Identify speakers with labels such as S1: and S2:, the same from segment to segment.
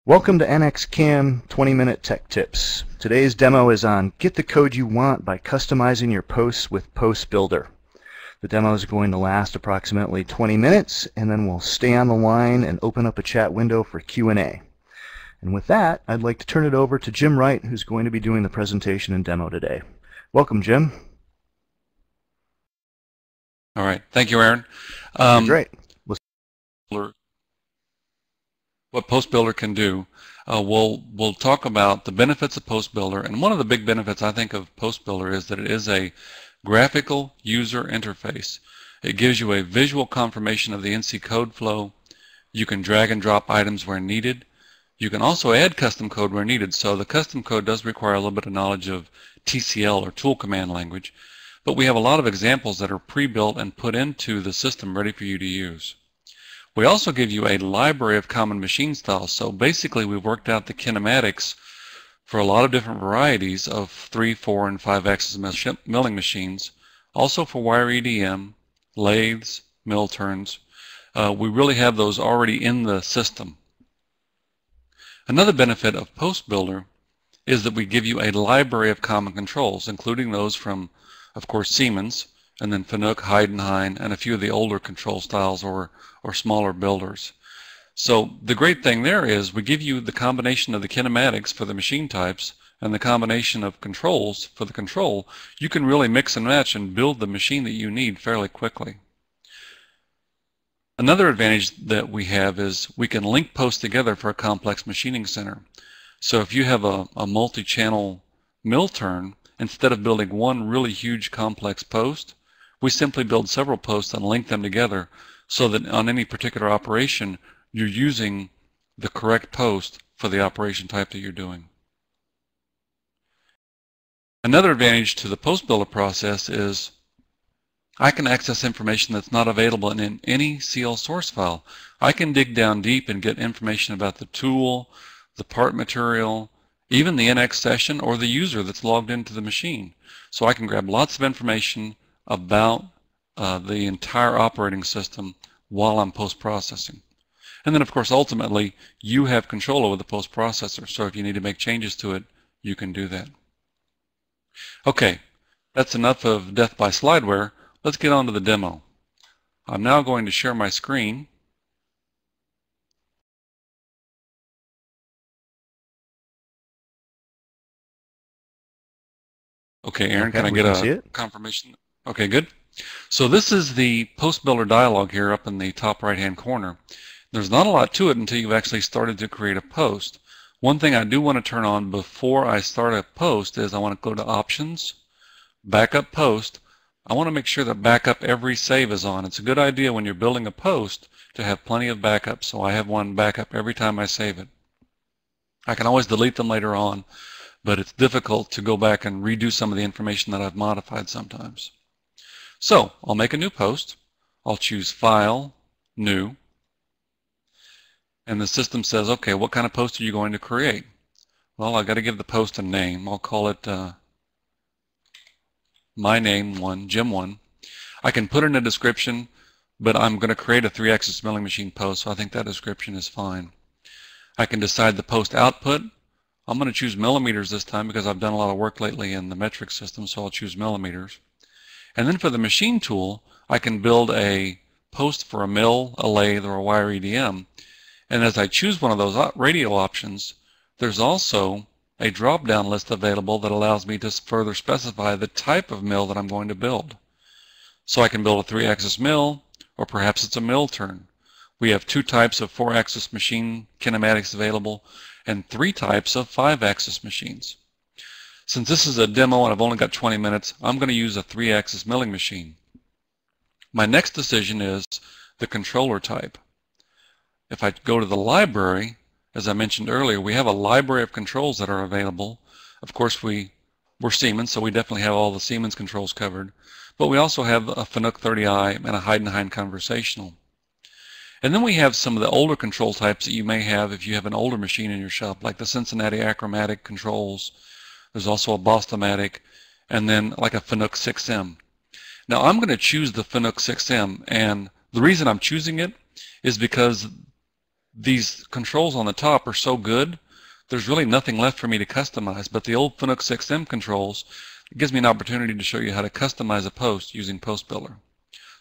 S1: Welcome to NXCAM 20-minute Tech Tips. Today's demo is on Get the Code You Want by Customizing Your Posts with Post Builder. The demo is going to last approximately 20 minutes, and then we'll stay on the line and open up a chat window for Q&A. And with that, I'd like to turn it over to Jim Wright, who's going to be doing the presentation and demo today. Welcome, Jim.
S2: All right. Thank you, Aaron.
S1: Great.
S2: What Post Builder can do. We'll talk about the benefits of Post Builder, and one of the big benefits I think of Post Builder is that it is a graphical user interface. It gives you a visual confirmation of the NC code flow. You can drag and drop items where needed. You can also add custom code where needed, so the custom code does require a little bit of knowledge of TCL or tool command language, but we have a lot of examples that are pre-built and put into the system ready for you to use. We also give you a library of common machine styles. So basically we've worked out the kinematics for a lot of different varieties of 3, 4, and 5 axis milling machines. Also for wire EDM, lathes, mill turns. We really have those already in the system. Another benefit of Post Builder is that we give you a library of common controls, including those from, of course, Siemens, and then Fanuc, Heidenhain, and a few of the older control styles or smaller builders. So the great thing there is we give you the combination of the kinematics for the machine types and the combination of controls for the control. You can really mix and match and build the machine that you need fairly quickly. Another advantage that we have is we can link posts together for a complex machining center. So if you have a multi-channel mill turn, instead of building one really huge complex post, we simply build several posts and link them together so that on any particular operation you're using the correct post for the operation type that you're doing. Another advantage to the Post Builder process is I can access information that's not available in any CL source file. I can dig down deep and get information about the tool, the part material, even the NX session or the user that's logged into the machine. So I can grab lots of information about the entire operating system while I'm post-processing. And then of course ultimately you have control over the post-processor, so if you need to make changes to it, you can do that. Okay, that's enough of death by slideware. Let's get on to the demo. I'm now going to share my screen. Okay, Aaron, can I get a confirmation? Okay, good. So this is the Post Builder dialog here up in the top right-hand corner. There's not a lot to it until you've actually started to create a post. One thing I do want to turn on before I start a post is I want to go to Options, Backup Post. I want to make sure that Backup Every Save is on. It's a good idea when you're building a post to have plenty of backups, so I have one backup every time I save it. I can always delete them later on, but it's difficult to go back and redo some of the information that I've modified sometimes. So I'll make a new post. I'll choose File, New, and the system says, okay, what kind of post are you going to create? Well, I've got to give the post a name. I'll call it My Name 1, Jim 1. I can put in a description, but I'm going to create a 3-axis milling machine post, so I think that description is fine. I can decide the post output. I'm going to choose millimeters this time because I've done a lot of work lately in the metric system, so I'll choose millimeters. And then for the machine tool, I can build a post for a mill, a lathe, or a wire EDM. And as I choose one of those radio options, there's also a drop-down list available that allows me to further specify the type of mill that I'm going to build. So I can build a 3-axis mill, or perhaps it's a mill turn. We have 2 types of 4-axis machine kinematics available, and 3 types of 5-axis machines. Since this is a demo and I've only got 20 minutes, I'm going to use a 3-axis milling machine. My next decision is the controller type. If I go to the library, as I mentioned earlier, we have a library of controls that are available. Of course, we're Siemens, so we definitely have all the Siemens controls covered. But we also have a Fanuc 30i and a Heidenhain conversational. And then we have some of the older control types that you may have if you have an older machine in your shop, like the Cincinnati Achromatic controls. There's also a Bostomatic, and then like a Fanuc 6M. Now I'm going to choose the Fanuc 6M, and the reason I'm choosing it is because these controls on the top are so good, there's really nothing left for me to customize. But the old FNUC 6M controls, it gives me an opportunity to show you how to customize a post using Post Builder.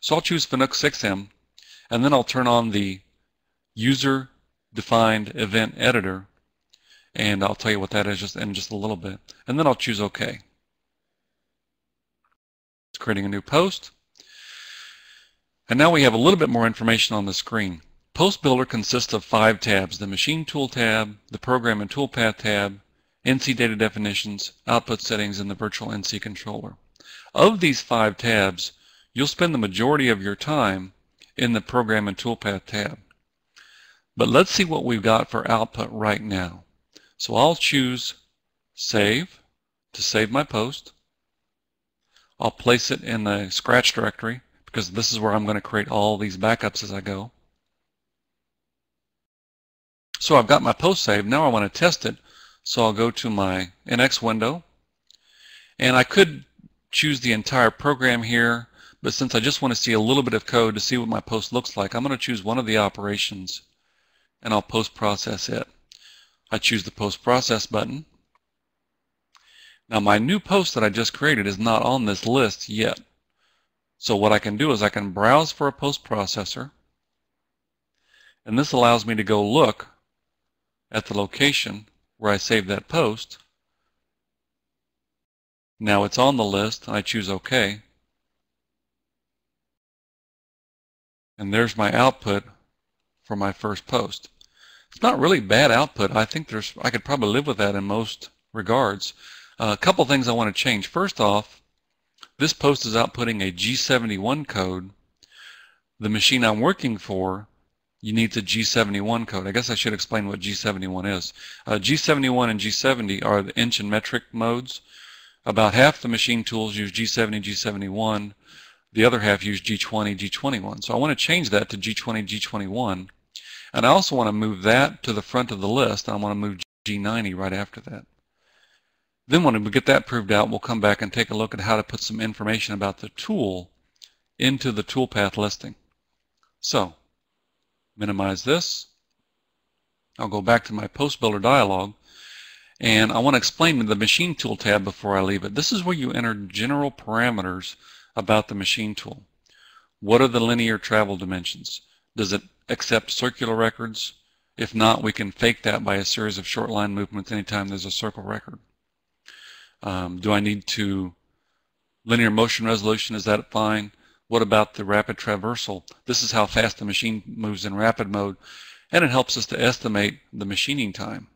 S2: So I'll choose FNUC 6M, and then I'll turn on the User-Defined Event Editor, and I'll tell you what that is in just a little bit. And then I'll choose OK. It's creating a new post. And now we have a little bit more information on the screen. Post Builder consists of 5 tabs: the Machine Tool tab, the Program and Toolpath tab, NC Data Definitions, Output Settings, and the Virtual NC Controller. Of these 5 tabs, you'll spend the majority of your time in the Program and Toolpath tab. But let's see what we've got for output right now. So I'll choose Save to save my post. I'll place it in the Scratch directory because this is where I'm going to create all these backups as I go. So I've got my post saved. Now I want to test it. So I'll go to my NX window, and I could choose the entire program here, but since I just want to see a little bit of code to see what my post looks like, I'm going to choose one of the operations, and I'll post-process it. I choose the post-process button. Now my new post that I just created is not on this list yet. So what I can do is I can browse for a post-processor, and this allows me to go look at the location where I saved that post. Now it's on the list, and I choose OK. And there's my output for my first post. It's not really bad output. I think I could probably live with that in most regards. A couple things I want to change. First off, this post is outputting a G71 code. The machine I'm working for, you need the G71 code. I guess I should explain what G71 is. G71 and G70 are the inch and metric modes. About half the machine tools use G70, G71. The other half use G20, G21. So I want to change that to G20, G21. And I also want to move that to the front of the list. I want to move G90 right after that. Then when we get that proved out, we'll come back and take a look at how to put some information about the tool into the toolpath listing. So minimize this. I'll go back to my Post Builder dialog, and I want to explain the Machine Tool tab before I leave it. This is where you enter general parameters about the machine tool. What are the linear travel dimensions? Does it accept circular records? If not, we can fake that by a series of short line movements anytime there's a circle record. Do I need to linear motion resolution? Is that fine? What about the rapid traversal? This is how fast the machine moves in rapid mode, and it helps us to estimate the machining time.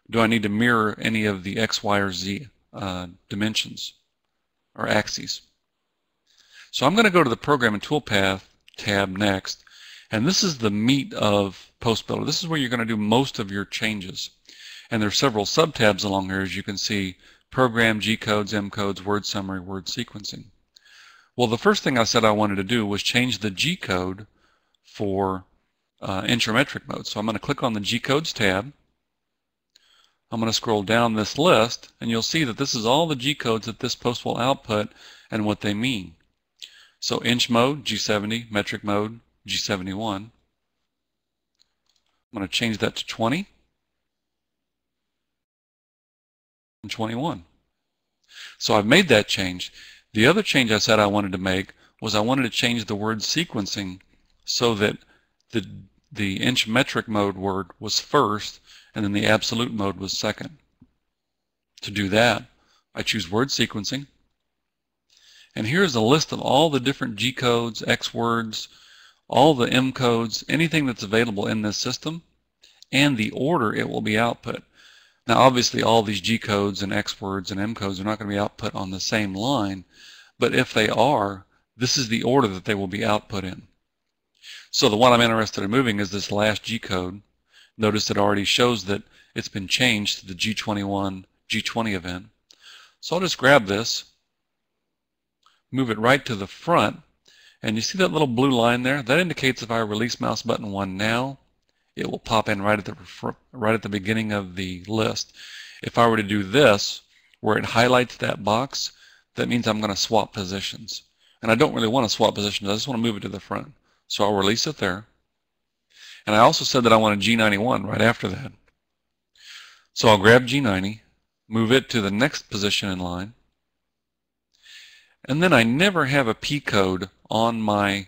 S2: Do I need to mirror any of the X, Y, or Z dimensions or axes? So I'm going to go to the Program and Toolpath tab next, and this is the meat of Post Builder. This is where you're going to do most of your changes. And there's several sub-tabs along here, as you can see: Program, G-codes, M-codes, Word Summary, Word Sequencing. Well, the first thing I said I wanted to do was change the G-code for inch-or-metric mode. So I'm going to click on the G-codes tab. I'm going to scroll down this list, and you'll see that this is all the G-codes that this post will output and what they mean. So inch mode, G70, metric mode, G71. I'm going to change that to 20 and 21. So I've made that change. The other change I said I wanted to make was I wanted to change the word sequencing so that the inch metric mode word was first and then the absolute mode was second. To do that, I choose word sequencing, and here's a list of all the different G codes, X words, all the M codes, anything that's available in this system, and the order it will be output. Now obviously all these G codes and X words and M codes are not going to be output on the same line, but if they are, this is the order that they will be output in. So the one I'm interested in moving is this last G code. Notice it already shows that it's been changed to the G21, G20 event. So I'll just grab this, move it right to the front, and you see that little blue line there? That indicates if I release mouse button 1 now, it will pop in right at the beginning of the list. If I were to do this, where it highlights that box, that means I'm going to swap positions. And I don't really want to swap positions, I just want to move it to the front. So I'll release it there. And I also said that I wanted G91 right after that. So I'll grab G90, move it to the next position in line, and then I never have a P code on my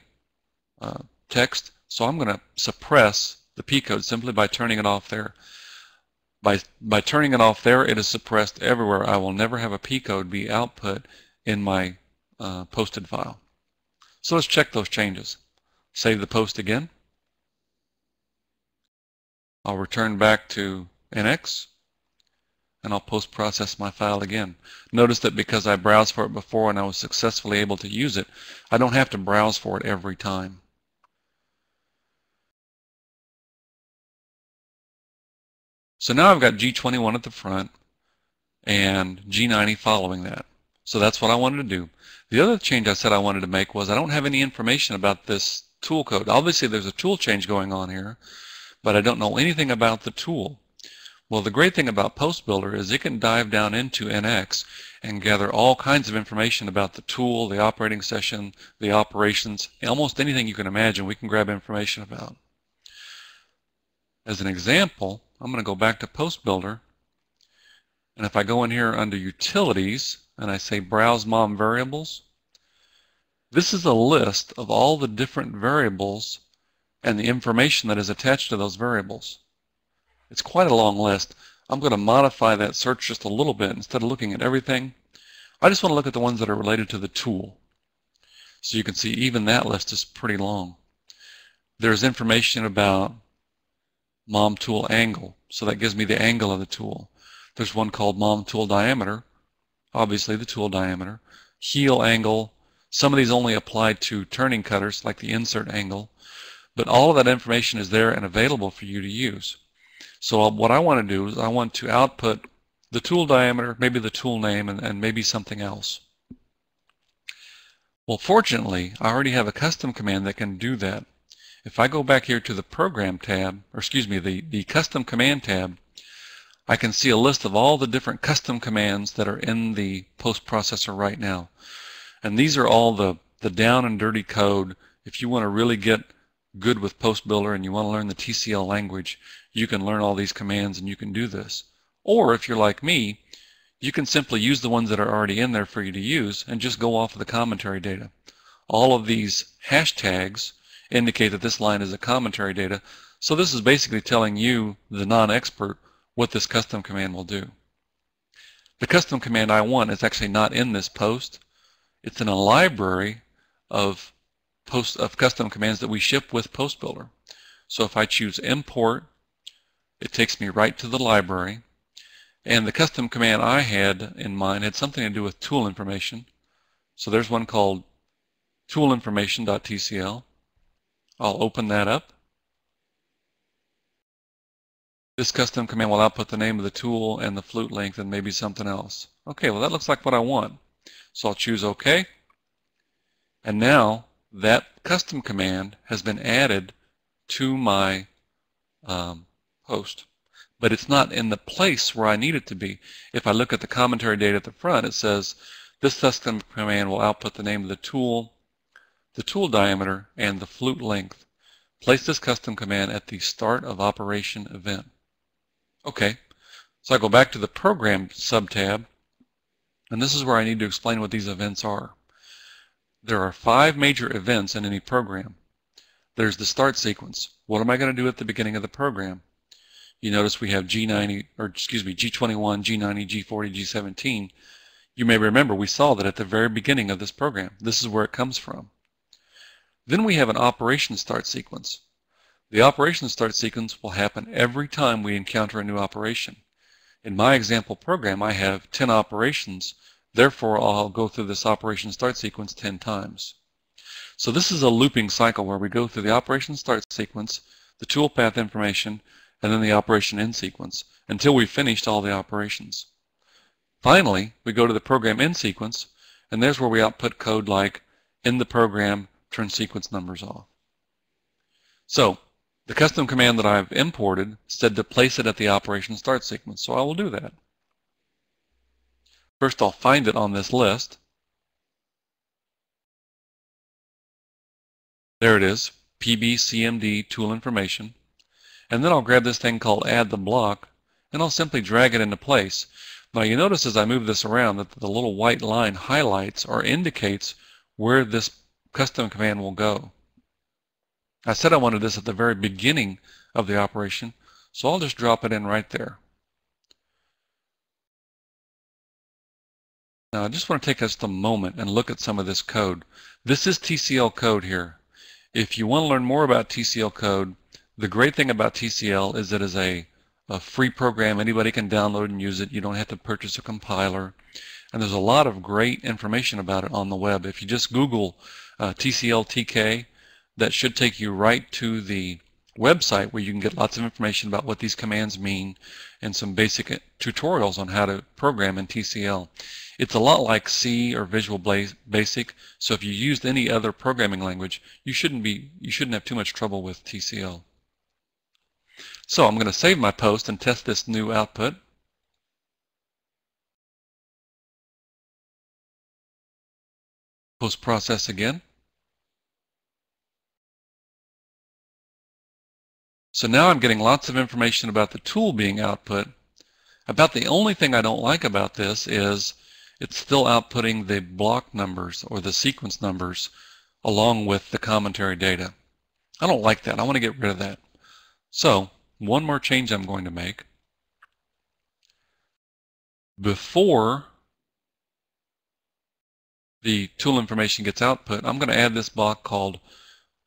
S2: text, so I'm going to suppress the P code simply by turning it off there. By turning it off there, it is suppressed everywhere. I will never have a P code be output in my posted file. So let's check those changes. Save the post again. I'll return back to NX, and I'll post-process my file again. Notice that because I browsed for it before and I was successfully able to use it, I don't have to browse for it every time. So now I've got G21 at the front and G90 following that. So that's what I wanted to do. The other change I said I wanted to make was I don't have any information about this tool code. Obviously there's a tool change going on here, but I don't know anything about the tool. Well, the great thing about Post Builder is it can dive down into NX and gather all kinds of information about the tool, the operating session, the operations, almost anything you can imagine we can grab information about. As an example, I'm going to go back to Post Builder, and if I go in here under Utilities and I say Browse MOM Variables, this is a list of all the different variables and the information that is attached to those variables. It's quite a long list. I'm going to modify that search just a little bit. Instead of looking at everything, I just want to look at the ones that are related to the tool. So you can see even that list is pretty long. There's information about MOM tool angle, so that gives me the angle of the tool. There's one called MOM tool diameter, obviously the tool diameter, heel angle. Some of these only apply to turning cutters, like the insert angle, but all of that information is there and available for you to use. So what I want to do is I want to output the tool diameter, maybe the tool name, and maybe something else. Well, fortunately, I already have a custom command that can do that. If I go back here to the Program tab, or excuse me, the Custom Command tab, I can see a list of all the different custom commands that are in the post processor right now. And these are all the down and dirty code. If you want to really get good with Post Builder and you want to learn the TCL language, you can learn all these commands and you can do this. Or if you're like me, you can simply use the ones that are already in there for you to use and just go off of the commentary data. All of these hashtags indicate that this line is a commentary data. So this is basically telling you, the non-expert, what this custom command will do. The custom command I want is actually not in this post. It's in a library of custom commands that we ship with Post Builder. So if I choose import, it takes me right to the library. And the custom command I had in mind had something to do with tool information. So there's one called toolinformation.tcl. I'll open that up. This custom command will output the name of the tool and the flute length and maybe something else. Okay, well that looks like what I want. So I'll choose OK. And now that custom command has been added to my post. But it's not in the place where I need it to be. If I look at the commentary data at the front, it says this custom command will output the name of the tool diameter, and the flute length. Place this custom command at the start of operation event. Okay, so I go back to the Program subtab, and this is where I need to explain what these events are. There are 5 major events in any program. There's the start sequence. What am I going to do at the beginning of the program? You notice we have G21, G90, G40, G17. You may remember we saw that at the very beginning of this program. This is where it comes from. Then we have an operation start sequence. The operation start sequence will happen every time we encounter a new operation. In my example program, I have 10 operations. Therefore, I'll go through this operation start sequence 10 times. So this is a looping cycle where we go through the operation start sequence, the toolpath information, and then the operation end sequence until we've finished all the operations. Finally, we go to the program end sequence, and there's where we output code like in the program, turn sequence numbers off. So the custom command that I've imported said to place it at the operation start sequence, so I will do that. First, I'll find it on this list. There it is, PBCMD tool information. And then I'll grab this thing called add the block, and I'll simply drag it into place. Now you notice as I move this around that the little white line highlights or indicates where this custom command will go. I said I wanted this at the very beginning of the operation, so I'll just drop it in right there. Now I just want to take just a moment and look at some of this code. This is TCL code here. If you want to learn more about TCL code, the great thing about TCL is it is a free program. Anybody can download and use it. You don't have to purchase a compiler. And there's a lot of great information about it on the web. If you just Google TCL TK, that should take you right to the website where you can get lots of information about what these commands mean and some basic tutorials on how to program in TCL. It's a lot like C or Visual Basic, so if you used any other programming language, you shouldn't have too much trouble with TCL. So I'm going to save my post and test this new output. Post process again. So now I'm getting lots of information about the tool being output. About the only thing I don't like about this is it's still outputting the block numbers or the sequence numbers along with the commentary data. I don't like that. I want to get rid of that. So one more change I'm going to make. Before the tool information gets output, I'm going to add this block called,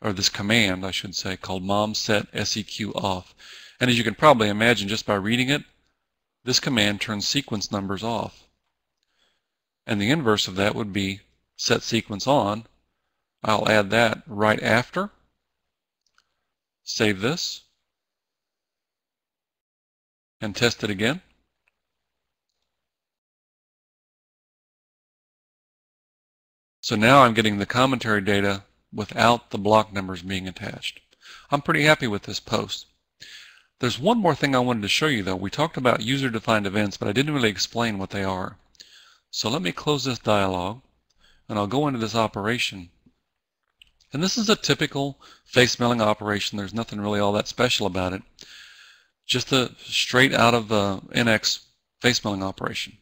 S2: or this command I should say, called mom set seq off. And as you can probably imagine just by reading it, this command turns sequence numbers off. And the inverse of that would be set sequence on. I'll add that right after. Save this and test it again. So now I'm getting the commentary data without the block numbers being attached. I'm pretty happy with this post. There's one more thing I wanted to show you though. We talked about user-defined events, but I didn't really explain what they are. So let me close this dialog and I'll go into this operation. And this is a typical face milling operation. There's nothing really all that special about it. Just a straight out of the NX face milling operation.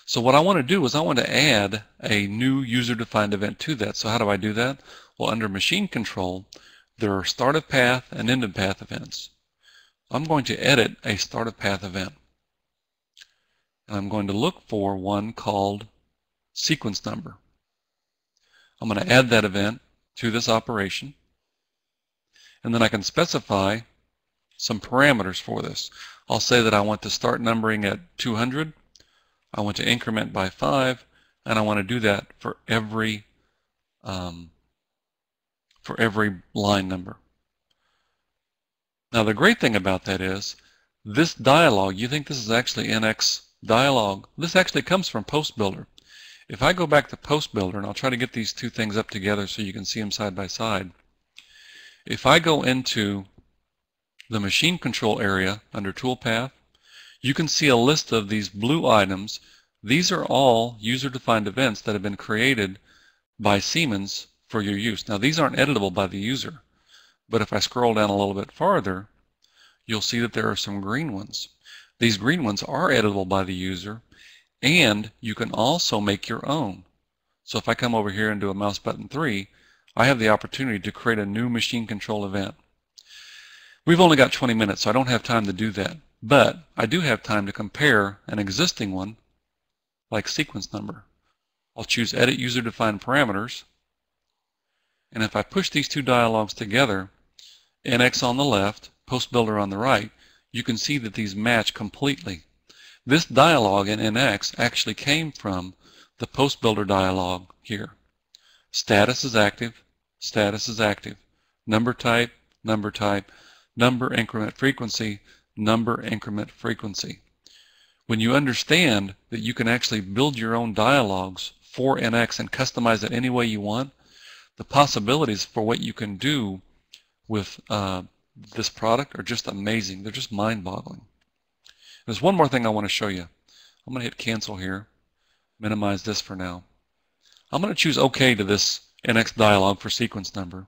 S2: So what I want to do is I want to add a new user-defined event to that. So how do I do that? Well, under machine control, there are start of path and end of path events. I'm going to edit a start of path event. And I'm going to look for one called sequence number. I'm going to add that event to this operation. And then I can specify some parameters for this. I'll say that I want to start numbering at 200. I want to increment by 5, and I want to do that for every line number. Now the great thing about that is this dialog, you think this is actually NX dialog, this actually comes from Post Builder. If I go back to Post Builder, and I'll try to get these two things up together so you can see them side by side. If I go into the machine control area under toolpath, you can see a list of these blue items. These are all user-defined events that have been created by Siemens for your use. Now these aren't editable by the user, but if I scroll down a little bit farther, you'll see that there are some green ones. These green ones are editable by the user, and you can also make your own. So if I come over here and do a mouse button 3, I have the opportunity to create a new machine control event. We've only got 20 minutes, so I don't have time to do that. But I do have time to compare an existing one, like sequence number. I'll choose Edit User-Defined Parameters. And if I push these two dialogues together, NX on the left, Post Builder on the right, you can see that these match completely. This dialog in NX actually came from the Post Builder dialog here. Status is active, status is active. Number type, number type, number increment frequency, number increment frequency. When you understand that you can actually build your own dialogues for NX and customize it any way you want, the possibilities for what you can do with this product are just amazing. They're just mind-boggling. There's one more thing I want to show you. I'm going to hit cancel here, minimize this for now. I'm going to choose OK to this NX dialog for sequence number.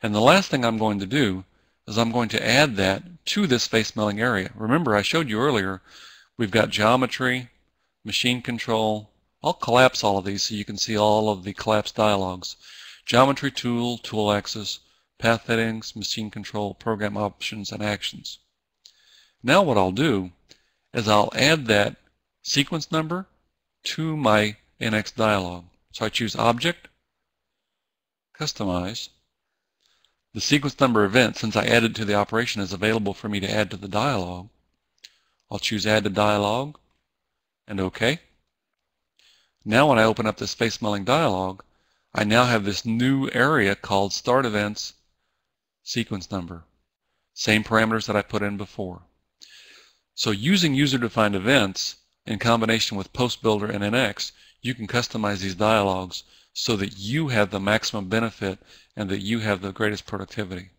S2: And the last thing I'm going to do is I'm going to add that to this face milling area. Remember, I showed you earlier, we've got geometry, machine control. I'll collapse all of these so you can see all of the collapsed dialogues. Geometry tool, tool axis, path settings, machine control, program options, and actions. Now what I'll do is I'll add that sequence number to my NX dialog. So I choose Object, Customize. The sequence number event, since I added to the operation, is available for me to add to the dialog. I'll choose Add to Dialog and OK. Now when I open up this face milling dialog, I now have this new area called Start Events Sequence Number. Same parameters that I put in before. So using user-defined events in combination with PostBuilder and NX, you can customize these dialogues so that you have the maximum benefit and that you have the greatest productivity.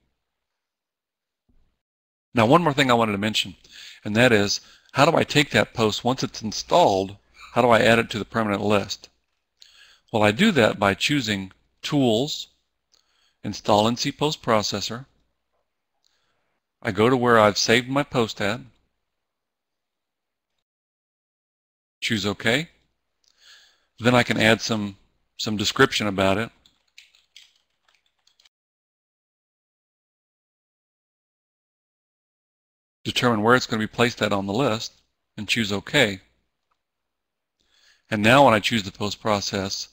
S2: Now one more thing I wanted to mention, and that is, how do I take that post once it's installed, how do I add it to the permanent list? Well, I do that by choosing Tools, Install NC PostProcessor. I go to where I've saved my post at, choose OK. Then I can add some description about it. Determine where it's going to be placed at on the list and choose OK. And now when I choose the post process,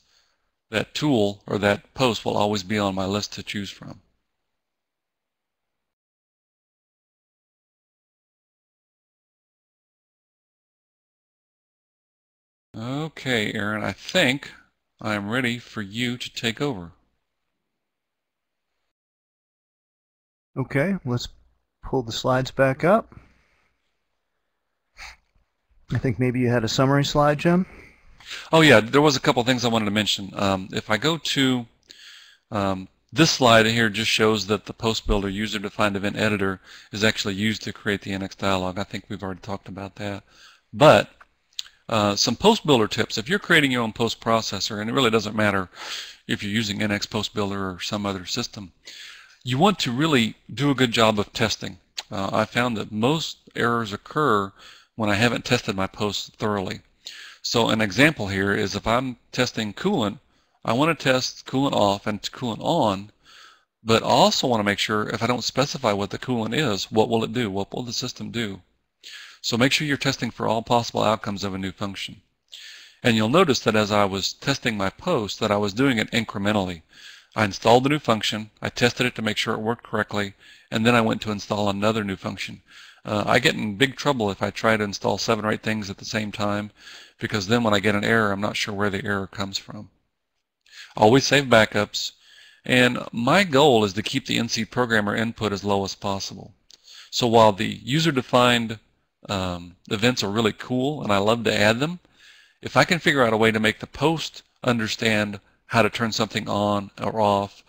S2: that tool or that post will always be on my list to choose from. Okay, Aaron, I think I'm ready for you to take over.
S1: Okay, let's pull the slides back up. I think maybe you had a summary slide, Jim?
S2: Oh yeah, there was a couple things I wanted to mention. If I go to this slide here, just shows that the PostBuilder user-defined event editor is actually used to create the NX dialog. I think we've already talked about that. But some PostBuilder tips. If you're creating your own post processor, and it really doesn't matter if you're using NX PostBuilder or some other system, you want to really do a good job of testing. I found that most errors occur when I haven't tested my posts thoroughly. So an example here is if I'm testing coolant, I want to test coolant off and coolant on, but I also want to make sure if I don't specify what the coolant is, what will it do? What will the system do? So make sure you're testing for all possible outcomes of a new function. And you'll notice that as I was testing my post, that I was doing it incrementally. I installed the new function, I tested it to make sure it worked correctly, and then I went to install another new function. I get in big trouble if I try to install 7 or 8 things at the same time, because then when I get an error, I'm not sure where the error comes from. Always save backups, and my goal is to keep the NC programmer input as low as possible. So while the user-defined events are really cool and I love to add them, if I can figure out a way to make the post understand how to turn something on or off,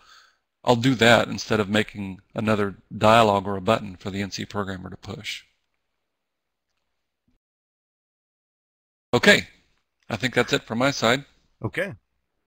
S2: I'll do that instead of making another dialog or a button for the NC programmer to push. Okay, I think that's it from my side.
S1: Okay.